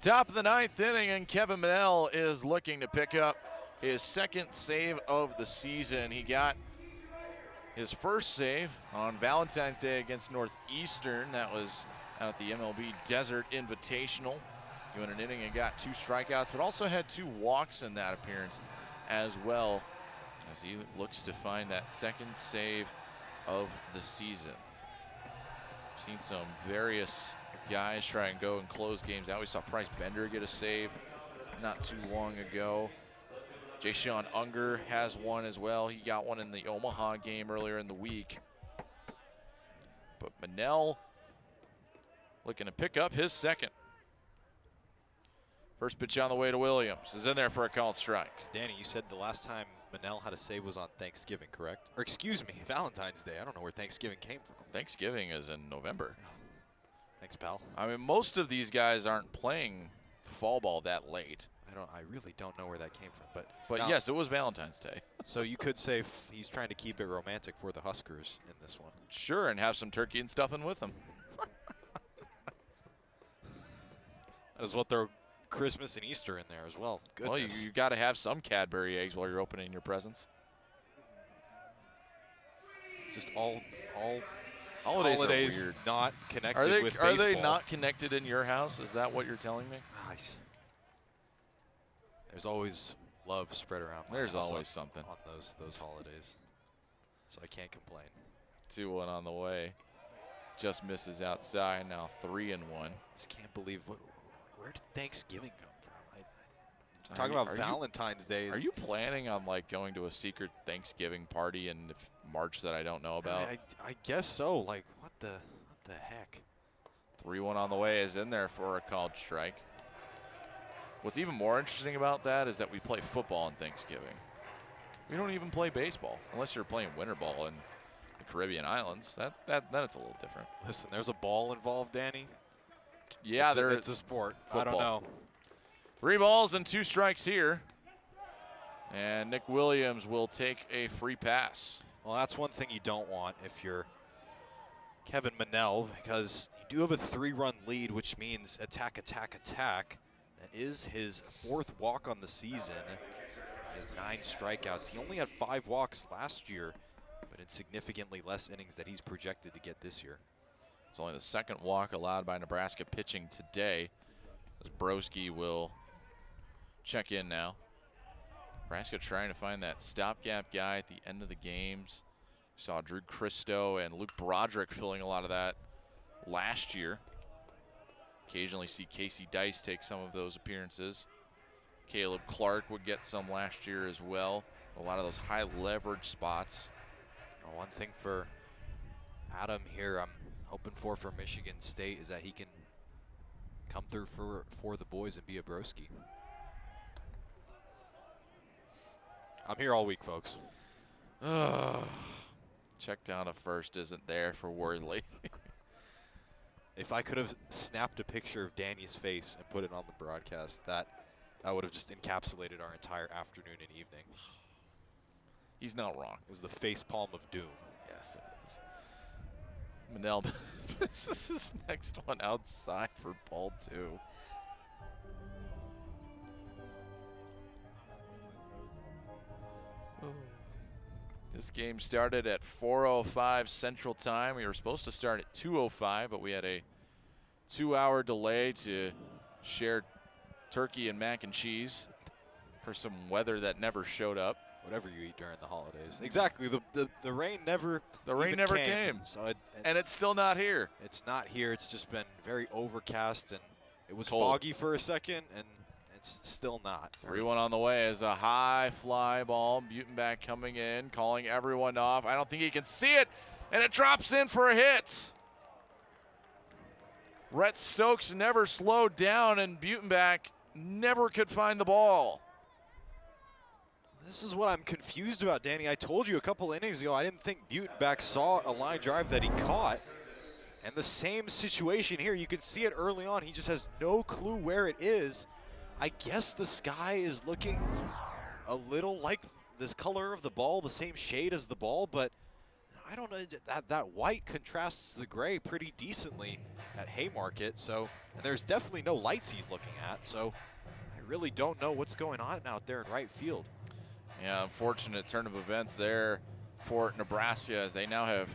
Top of the 9th inning, and Kevin Mannell is looking to pick up his second save of the season. He got his first save on Valentine's Day against Northeastern. That was out at the MLB Desert Invitational. He went an inning and got 2 strikeouts, but also had 2 walks in that appearance as well, as he looks to find that second save of the season. We've seen some various guys try and go and close games out. We saw Price Bender get a save not too long ago. Jay-Sean Unger has one as well. He got one in the Omaha game earlier in the week. But Mannell looking to pick up his second. First pitch on the way to Williams is in there for a called strike. Danny, you said the last time Mannell had a save was on Thanksgiving, correct? Or excuse me, Valentine's Day. I don't know where Thanksgiving came from. Thanksgiving is in November. Thanks, pal. I mean, most of these guys aren't playing fall ball that late. I really don't know where that came from. But now, yes, it was Valentine's Day. So you could say he's trying to keep it romantic for the Huskers in this one. Sure, and have some turkey and stuffing with them. That is what they're Christmas and Easter in there as well. Goodness. Well, you got to have some Cadbury eggs while you're opening your presents. Just all holidays are weird. Not connected with baseball. Are they not connected in your house? Is that what you're telling me? There's always love spread around. There's always something on those holidays, so I can't complain. 2-1 on the way. Just misses outside. Now 3-1. Just can't believe where did Thanksgiving come from? Talking about Valentine's Day. Are you planning on like going to a secret Thanksgiving party in March that I don't know about? I guess so. Like what the heck? 3-1 on the way is in there for a called strike. What's even more interesting about that is that we play football on Thanksgiving. We don't even play baseball unless you're playing winter ball in the Caribbean islands. Then it's a little different. Listen, there's a ball involved, Danny. Yeah, it's a sport. Football. I don't know. 3 balls and 2 strikes here. And Nick Williams will take a free pass. Well, that's one thing you don't want if you're Kevin Mannell, because you do have a 3-run lead, which means attack, attack, attack. That is his 4th walk on the season. He has 9 strikeouts. He only had 5 walks last year, but in significantly less innings that he's projected to get this year. It's only the 2nd walk allowed by Nebraska pitching today, as Broski will check in now. Nebraska trying to find that stopgap guy at the end of the games. Saw Drew Christo and Luke Broderick filling a lot of that last year. Occasionally see Casey Dice take some of those appearances. Caleb Clark would get some last year as well. A lot of those high leverage spots. One thing for Adam here, I'm hoping for Michigan State, is that he can come through for the boys and be a broski. I'm here all week, folks. Check down to first isn't there for Worthley. If I could have snapped a picture of Danny's face and put it on the broadcast, that would have just encapsulated our entire afternoon and evening. He's not wrong. It was the face palm of doom. Yes, it was. Mannell, this is his next one outside for ball 2. This game started at 4:05 Central Time. We were supposed to start at 2:05, but we had a 2-hour delay to share turkey and mac and cheese for some weather that never showed up. Whatever you eat during the holidays. Exactly. The rain never came. So and it's still not here. It's not here. It's just been very overcast, and it was cold. Foggy for a second, and it's still not. 3-1 on the way is a high fly ball. Butenbach coming in, calling everyone off. I don't think he can see it, and it drops in for a hit. Rhett Stokes never slowed down, and Butenbach never could find the ball. This is what I'm confused about, Danny. I told you a couple innings ago I didn't think Butenbach saw a line drive that he caught. And the same situation here. You can see it early on. He just has no clue where it is. I guess the sky is looking a little like this color of the ball, the same shade as the ball, but I don't know, that white contrasts the gray pretty decently at Haymarket. So, and there's definitely no lights he's looking at. So I really don't know what's going on out there in right field. Yeah, unfortunate turn of events there for Nebraska, as they now have,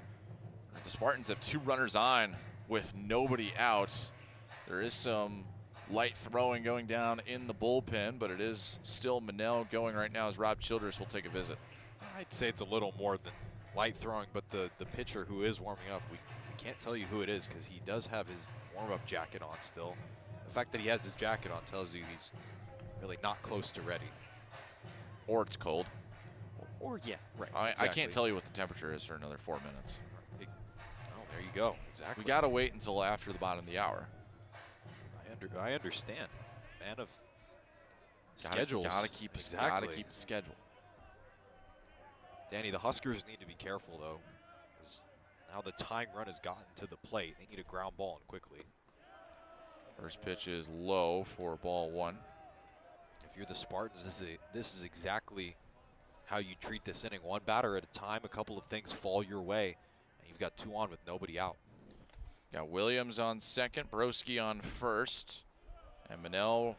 the Spartans have 2 runners on with nobody out. There is some light throwing going down in the bullpen, but it is still Manel going right now as Rob Childress will take a visit. I'd say it's a little more than light throwing, but the pitcher who is warming up, we can't tell you who it is because he does have his warm-up jacket on still. The fact that he has his jacket on tells you he's really not close to ready. Or it's cold. Or yeah, right. I can't tell you what the temperature is for another 4 minutes. Oh, there you go. Exactly. We got to wait until after the bottom of the hour. I understand. Man of schedules. Gotta keep a schedule. Danny, the Huskers need to be careful though, because now the tying run has gotten to the plate. They need a ground ball and quickly. First pitch is low for ball 1. If you're the Spartans, this is exactly how you treat this inning. 1 batter at a time. A couple of things fall your way, and you've got 2 on with nobody out. Got Williams on second, Broski on first, and Manel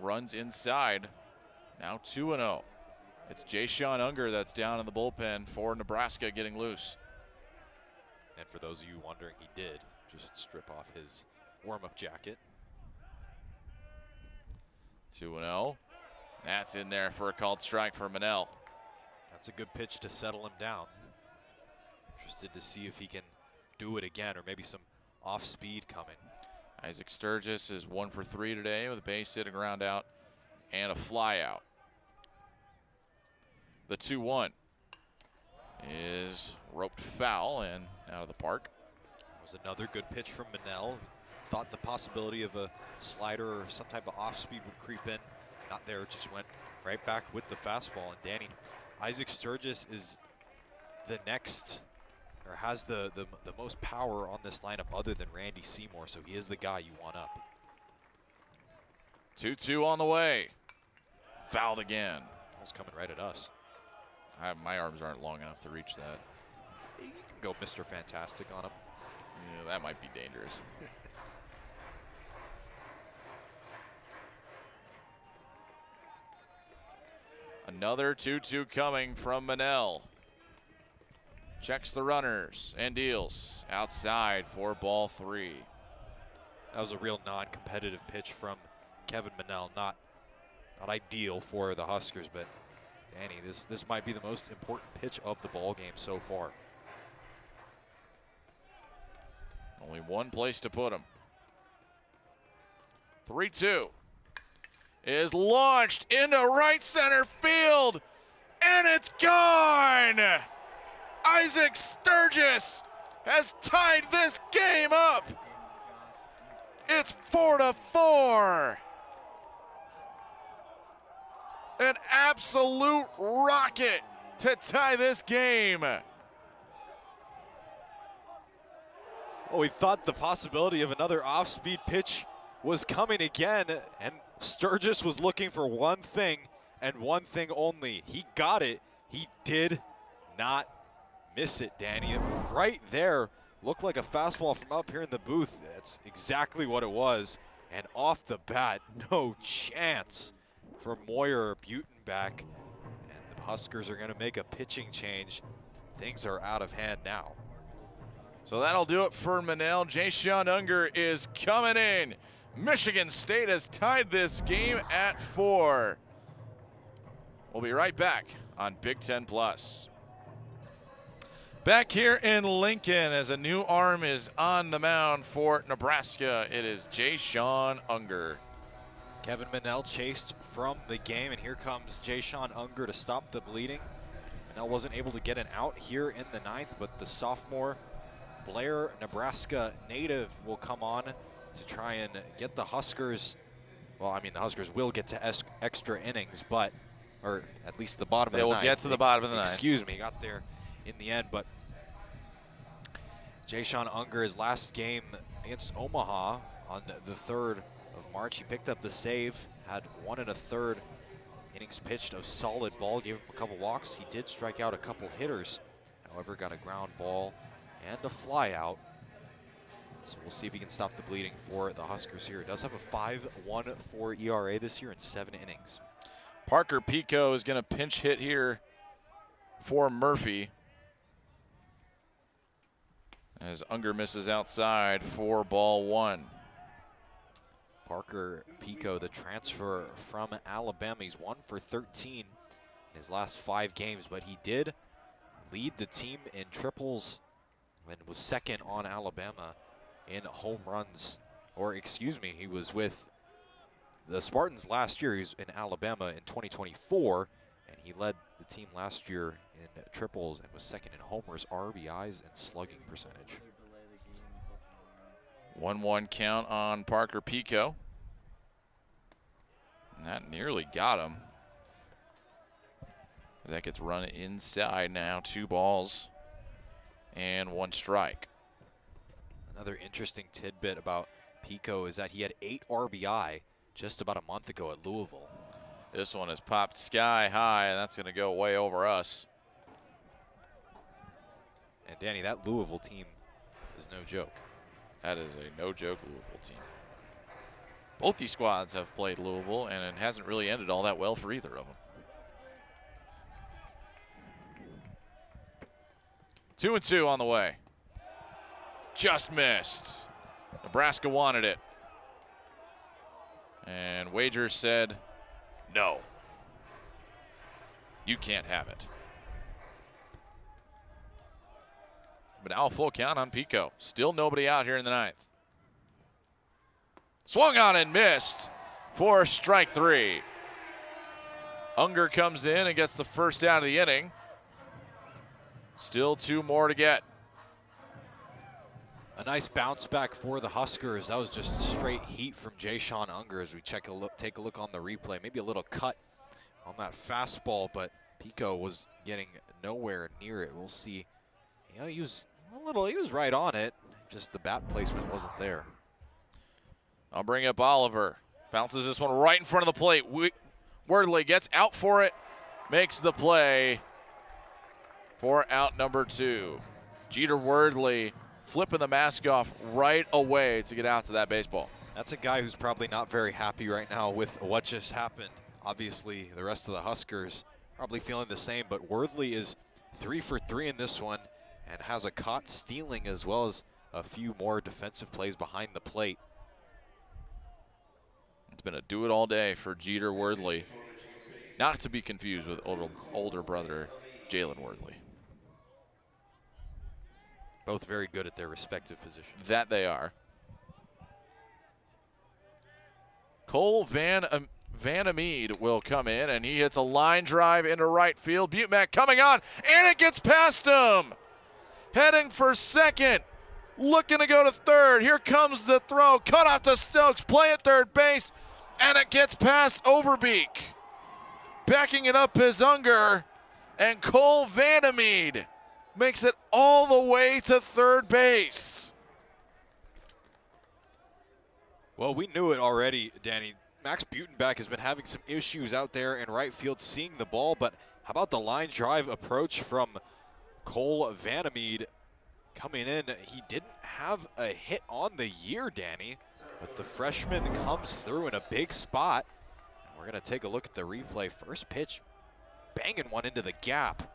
runs inside. Now 2-0. It's Jay-Sean Unger that's down in the bullpen for Nebraska getting loose. And for those of you wondering, he did just strip off his warm-up jacket. 2-0. That's in there for a called strike for Manel. That's a good pitch to settle him down. Interested to see if he can do it again, or maybe some off speed coming. Isaac Sturgis is 1 for 3 today with a base hit, a ground out, and a fly out. The 2-1 is roped foul and out of the park. That was another good pitch from Manel. Thought the possibility of a slider or some type of off speed would creep in. Not there, it just went right back with the fastball. And Danny, Isaac Sturgis is the next, or has the most power on this lineup other than Randy Seymour, so he is the guy you want up. 2-2 on the way. Fouled again. That was coming right at us. My arms aren't long enough to reach that. You can go Mr. Fantastic on him. Yeah, that might be dangerous. Another 2-2 coming from Manel. Checks the runners and deals outside for ball 3. That was a real non-competitive pitch from Kevin Manel. Not ideal for the Huskers, but Danny, this might be the most important pitch of the ball game so far. Only one place to put him. 3-2 is launched into right center field, and it's gone! Isaac Sturgis has tied this game up. It's 4-4. An absolute rocket to tie this game. Well, we thought the possibility of another off-speed pitch was coming again, and Sturgis was looking for one thing and one thing only. He got it. He did not miss it, Danny. Right there, looked like a fastball from up here in the booth. That's exactly what it was. And off the bat, no chance for Moyer or Butenbach. And the Huskers are going to make a pitching change. Things are out of hand now. So that'll do it for Manel. Jay-Sean Unger is coming in. Michigan State has tied this game at 4. We'll be right back on Big Ten Plus. Back here in Lincoln as a new arm is on the mound for Nebraska. It is Jay-Sean Unger. Kevin Manel chased from the game, and here comes Jay-Sean Unger to stop the bleeding. Manel wasn't able to get an out here in the 9th, but the sophomore Blair, Nebraska native will come on to try and get the Huskers. Well, I mean, the Huskers will get to extra innings, but, or at least the bottom of the 9th. They will get to the bottom of the 9th. Excuse me, got there in the end, but Jay-Sean Unger, his last game against Omaha on the 3rd of March, he picked up the save, had 1 1/3 innings pitched of solid ball, gave him a couple walks. He did strike out a couple hitters However, got a ground ball and a fly out. So we'll see if he can stop the bleeding for the Huskers here. It does have a 5.14 ERA this year in 7 innings. Parker Pico is going to pinch hit here for Murphy, as Unger misses outside for ball 1. Parker Pico, the transfer from Alabama. He's 1 for 13 in his last 5 games, but he did lead the team in triples and was second on Alabama in home runs. Or excuse me, he was with the Spartans last year. He was in Alabama in 2024, and he led the team last year in triples and was second in homers, RBIs, and slugging percentage. 1-1 count on Parker Pico. And that nearly got him. That gets run inside now. 2 balls and 1 strike. Another interesting tidbit about Pico is that he had 8 RBI just about a month ago at Louisville. This one has popped sky high, and that's going to go way over us. And Danny, that Louisville team is no joke. That is a no-joke Louisville team. Both these squads have played Louisville, and it hasn't really ended all that well for either of them. 2-2 on the way. Just missed. Nebraska wanted it. And Wager said, no. You can't have it. But now a full count on Pico. Still nobody out here in the 9th. Swung on and missed for strike 3. Unger comes in and gets the first out of the inning. Still 2 more to get. A nice bounce back for the Huskers. That was just straight heat from Jayshon Unger as we take a look on the replay. Maybe a little cut on that fastball, but Pico was getting nowhere near it. We'll see. You know, he was right on it. Just the bat placement wasn't there. I'll bring up Oliver. Bounces this one right in front of the plate. Wordley gets out for it, makes the play for out number 2. Jeter Wordley flipping the mask off right away to get out to that baseball. That's a guy who's probably not very happy right now with what just happened. Obviously, the rest of the Huskers probably feeling the same, but Worthley is 3 for 3 in this one and has a caught stealing as well as a few more defensive plays behind the plate. It's been a do-it-all day for Jeter Wordley, not to be confused with older brother Jalen Wordley. Both very good at their respective positions. That they are. Cole Vanamede will come in, and he hits a line drive into right field. Butemak coming on, and it gets past him. Heading for second, looking to go to third. Here comes the throw, cut off to Stokes, play at third base, and it gets past Overbeek. Backing it up is Unger, and Cole Vanamede makes it all the way to third base. Well, we knew it already, Danny. Max Butenbach has been having some issues out there in right field seeing the ball, but how about the line drive approach from Cole Vanamede coming in? He didn't have a hit on the year, Danny, but the freshman comes through in a big spot. And we're going to take a look at the replay. First pitch, banging one into the gap.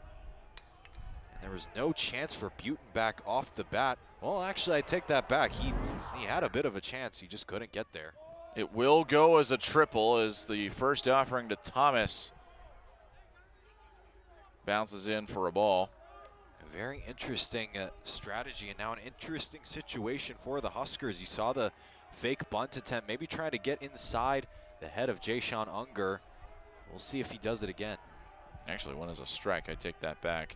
There was no chance for Butenbach off the bat. Well, actually, I take that back. He had a bit of a chance. He just couldn't get there. It will go as a triple as the first offering to Thomas bounces in for a ball. A very interesting strategy and now an interesting situation for the Huskers. You saw the fake bunt attempt, maybe trying to get inside the head of Jayshon Unger. We'll see if he does it again. Actually, one is a strike. I take that back.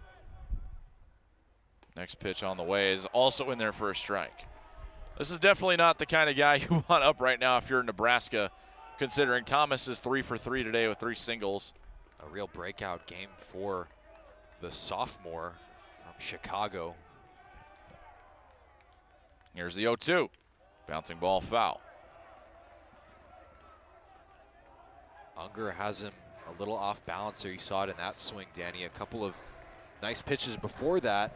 Next pitch on the way is also in there for a strike. This is definitely not the kind of guy you want up right now if you're in Nebraska, considering Thomas is 3 for 3 today with 3 singles. A real breakout game for the sophomore from Chicago. Here's the 0-2. Bouncing ball foul. Unger has him a little off balance there. You saw it in that swing, Danny. A couple of nice pitches before that.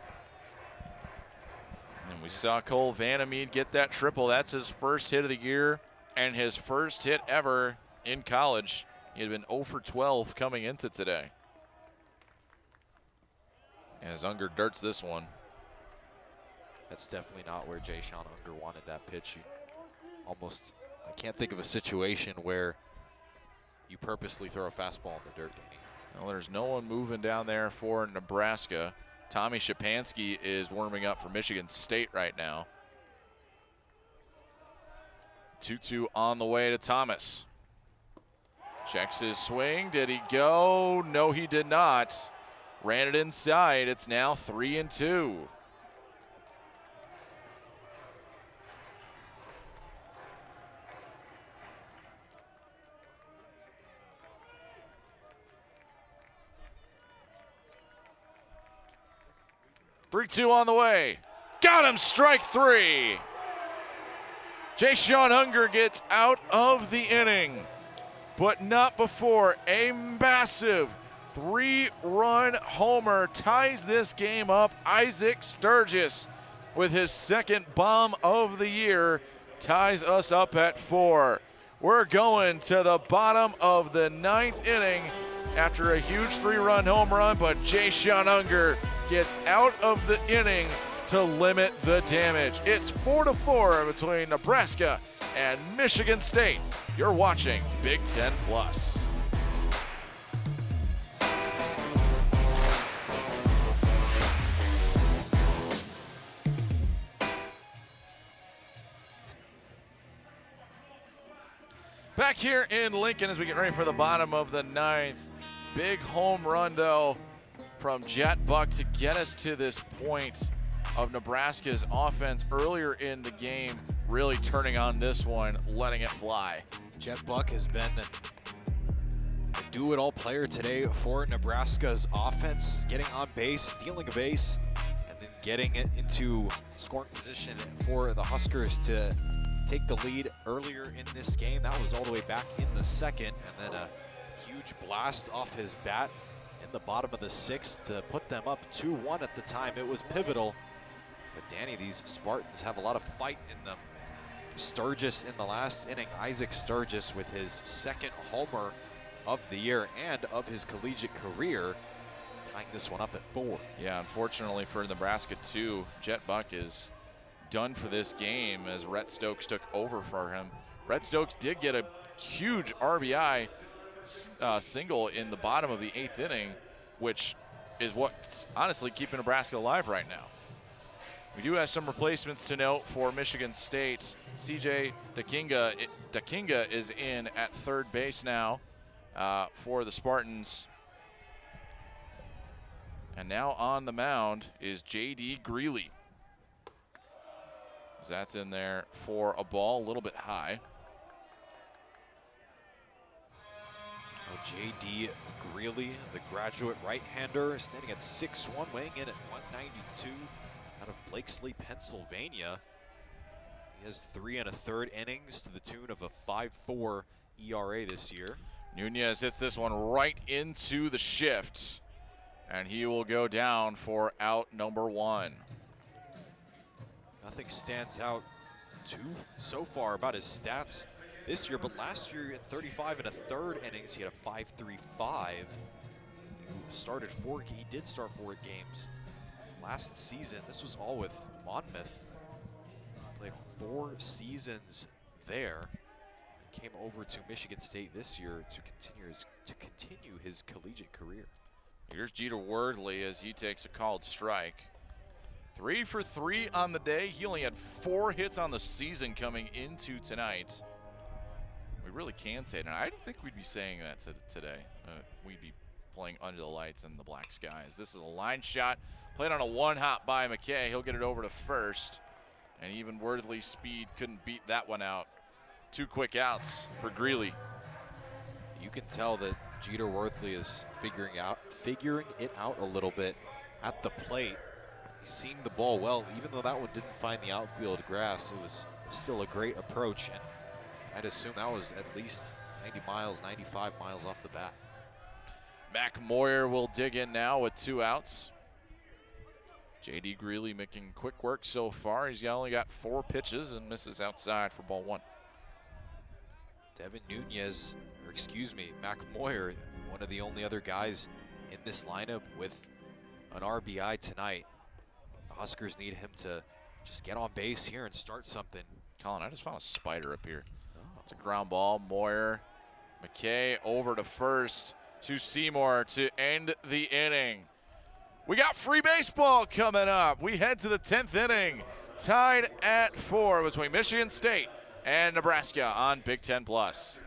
And we saw Cole Vandermeed get that triple. That's his first hit of the year and his first hit ever in college. He had been 0 for 12 coming into today. As Unger darts this one. That's definitely not where Jay-Sean Unger wanted that pitch. I can't think of a situation where you purposely throw a fastball in the dirt, Danny. Well, there's no one moving down there for Nebraska. Tommy Shapansky is warming up for Michigan State right now. 2-2 on the way to Thomas. Checks his swing. Did he go? No, he did not. Ran it inside. It's now 3-2. Three-two on the way. Got him, strike three. Jay-Sean Unger gets out of the inning, but not before a massive 3-run homer ties this game up. Isaac Sturgis with his second bomb of the year ties us up at 4. We're going to the bottom of the 9th inning after a huge 3-run home run, but Jay-Sean Unger gets out of the inning to limit the damage. It's 4-4 between Nebraska and Michigan State. You're watching Big Ten Plus. Back here in Lincoln as we get ready for the bottom of the 9th. Big home run, though, from Jet Buck to get us to this point of Nebraska's offense earlier in the game, really turning on this one, letting it fly. Jet Buck has been a do-it-all player today for Nebraska's offense, getting on base, stealing a base, and then getting it into scoring position for the Huskers to take the lead earlier in this game. That was all the way back in the 2nd, and then a huge blast off his bat in the bottom of the 6th to put them up 2-1 at the time. It was pivotal. But Danny, these Spartans have a lot of fight in them. Sturgis in the last inning, Isaac Sturgis with his 2nd homer of the year and of his collegiate career, tying this one up at 4. Yeah, unfortunately for Nebraska too, Jet Buck is done for this game as Rhett Stokes took over for him. Rhett Stokes did get a huge RBI single in the bottom of the 8th inning, which is what's honestly keeping Nebraska alive right now. We do have some replacements to note for Michigan State. CJ Dakinga is in at 3rd base now for the Spartans. And now on the mound is J.D. Greeley. That's in there for a ball, a little bit high. J.D. Greeley, the graduate right-hander, standing at 6'1", weighing in at 192, out of Blakesley, Pennsylvania. He has 3 1/3 innings to the tune of a 5.4 ERA this year. Nunez hits this one right into the shift, and he will go down for out number 1. Nothing stands out so far about his stats this year, but last year at 35 1/3 innings, he had a 5.35. He did start 4 games last season. This was all with Monmouth. Played 4 seasons there. And came over to Michigan State this year to continue his collegiate career. Here's Jeter Wordley as he takes a called strike. 3 for 3 on the day. He only had 4 hits on the season coming into tonight. We really can say it. And I didn't think we'd be saying that today. We'd be playing under the lights in the black skies. This is a line shot played on a 1-hop by McKay. He'll get it over to first. And even Wordley's speed couldn't beat that one out. 2 quick outs for Greeley. You can tell that Jeter Worthley is figuring it out a little bit at the plate. He's seeing the ball well, even though that one didn't find the outfield grass. It was still a great approach, and I'd assume that was at least 90 miles, 95 miles off the bat. Mac Moyer will dig in now with 2 outs. J.D. Greeley making quick work so far. He's only got 4 pitches and misses outside for ball 1. Devin Nunez, or excuse me, Mac Moyer, one of the only other guys in this lineup with an RBI tonight. The Huskers need him to just get on base here and start something. Colin, I just found a spider up here. It's a ground ball. Moyer, McKay over to first to Seymour to end the inning. We got free baseball coming up. We head to the 10th inning, tied at 4 between Michigan State and Nebraska on Big Ten Plus.